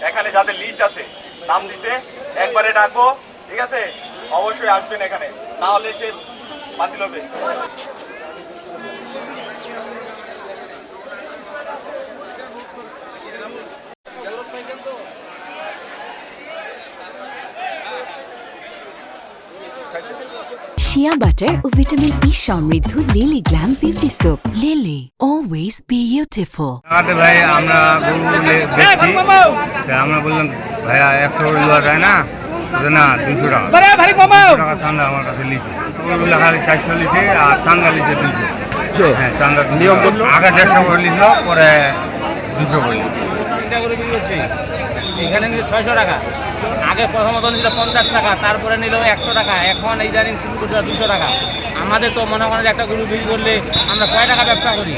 এখানে যাদের লিস্ট আছে নাম দিছে একবারে ডাকবো, ঠিক আছে? অবশ্যই আসবেন এখানে, না হলে সে বাতিল হবে। শিয়া বাটার ও ভিটামিন ই সমৃদ্ধ lily glam beauty soap. Lily, always beautiful. ভাই আমরা গরু বেচছি, আমরা বললাম ভাইয়া 100 করে দেওয়া যায় না, না 200 টাকা, 200 টাকা চান্দা আমার কাছে লিছে। ওইগুলো খালি 400 লিছে আর চান্দা লিছে 200। হ্যাঁ, চান্দা নিয়ম আগে 150 করে লিখল, পরে 200 করে লিখল। এখানে নিল 600 টাকা, আগে প্রথমত নিল 50 টাকা, তারপরে নিল 100 টাকা, এখন এই জানি শুরু করছে 200 টাকা। আমাদের তো মনে করেন যে একটা গরু বিক্রি করলে আমরা কয় টাকা ব্যবসা করি?